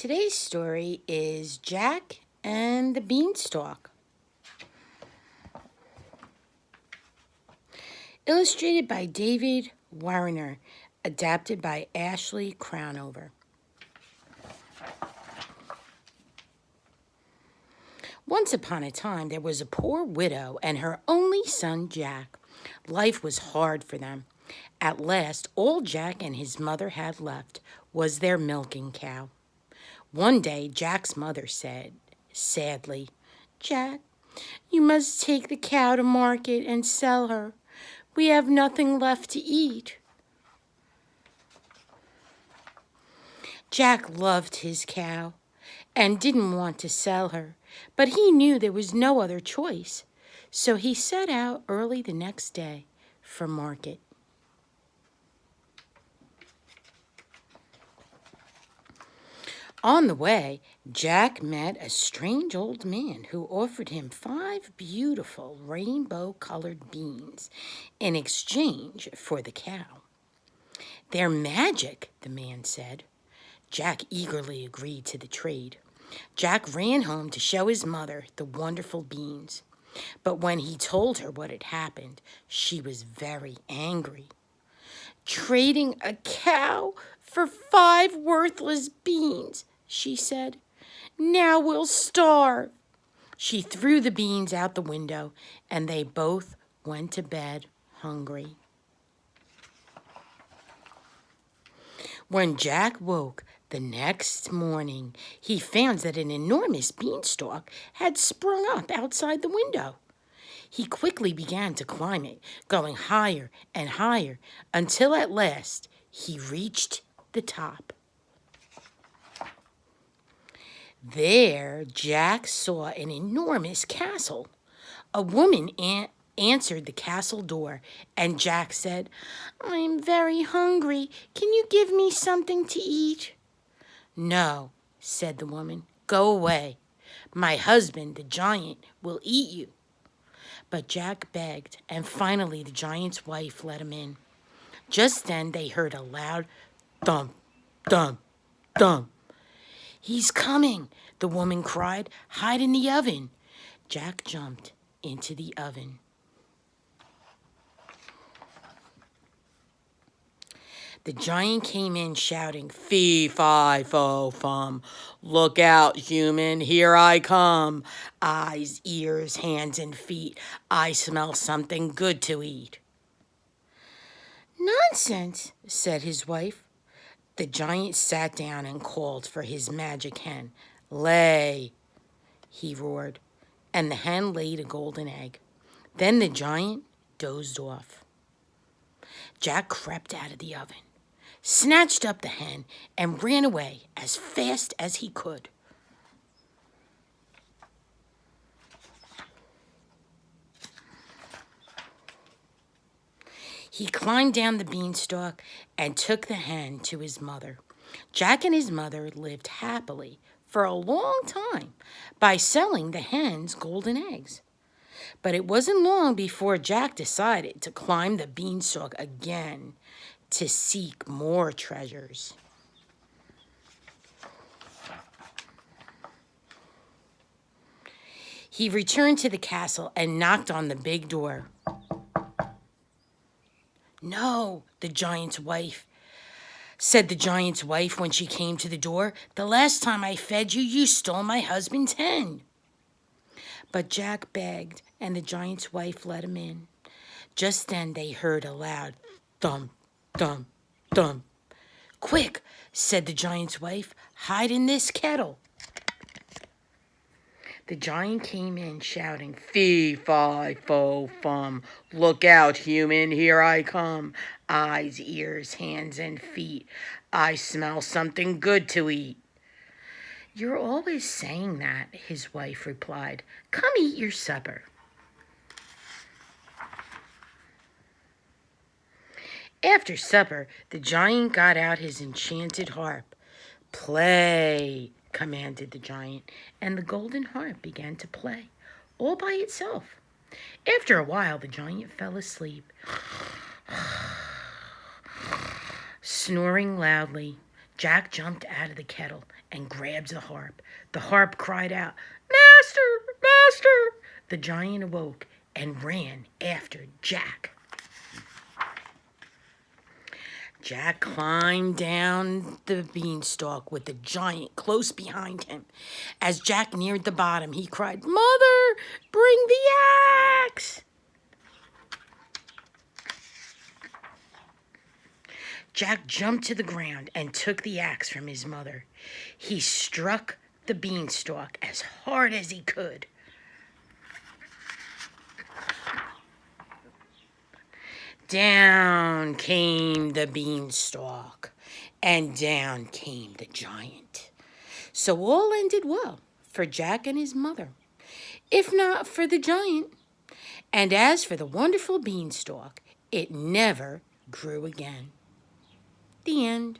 Today's story is Jack and the Beanstalk. Illustrated by David Warner, adapted by Ashley Crownover. Once upon a time, there was a poor widow and her only son, Jack. Life was hard for them. At last, all Jack and his mother had left was their milking cow. One day, Jack's mother said, sadly, "Jack, you must take the cow to market and sell her. We have nothing left to eat." Jack loved his cow and didn't want to sell her, but he knew there was no other choice, so he set out early the next day for market. On the way, Jack met a strange old man who offered him 5 beautiful rainbow-colored beans in exchange for the cow. "They're magic," the man said. Jack eagerly agreed to the trade. Jack ran home to show his mother the wonderful beans. But when he told her what had happened, she was very angry. "Trading a cow for 5 worthless beans," she said. "Now we'll starve." She threw the beans out the window, and they both went to bed hungry. When Jack woke the next morning, he found that an enormous beanstalk had sprung up outside the window. He quickly began to climb it, going higher and higher, until at last he reached the top. There, Jack saw an enormous castle. A woman answered the castle door, and Jack said, "I'm very hungry. Can you give me something to eat?" "No," said the woman. "Go away. My husband, the giant, will eat you." But Jack begged, and finally the giant's wife let him in. Just then they heard a loud thump, thump, thump. "He's coming," the woman cried. "Hide in the oven." Jack jumped into the oven. The giant came in shouting, "Fee, fi, fo, fum. Look out, human, here I come. Eyes, ears, hands, and feet. I smell something good to eat." "Nonsense," said his wife. The giant sat down and called for his magic hen. "Lay," he roared, and the hen laid a golden egg. Then the giant dozed off. Jack crept out of the oven, snatched up the hen, and ran away as fast as he could. He climbed down the beanstalk and took the hen to his mother. Jack and his mother lived happily for a long time by selling the hen's golden eggs. But it wasn't long before Jack decided to climb the beanstalk again to seek more treasures. He returned to the castle and knocked on the big door. "No," said the giant's wife when she came to the door. "The last time I fed you, you stole my husband's hen." But Jack begged, and the giant's wife let him in. Just then they heard a loud thump, thump, thump. "Quick," said the giant's wife, "hide in this kettle." The giant came in shouting, "Fee, fi, fo, fum. Look out, human, here I come. Eyes, ears, hands, and feet. I smell something good to eat." "You're always saying that," his wife replied. "Come eat your supper." After supper, the giant got out his enchanted harp. "Play," commanded the giant, and the golden harp began to play, all by itself. After a while, the giant fell asleep, snoring loudly. Jack jumped out of the kettle and grabbed the harp. The harp cried out, "Master! Master!" The giant awoke and ran after Jack. Jack climbed down the beanstalk with the giant close behind him. As Jack neared the bottom, he cried, "Mother, bring the axe!" Jack jumped to the ground and took the axe from his mother. He struck the beanstalk as hard as he could. Down came the beanstalk, and down came the giant. So all ended well for Jack and his mother, if not for the giant. And as for the wonderful beanstalk, it never grew again. The end.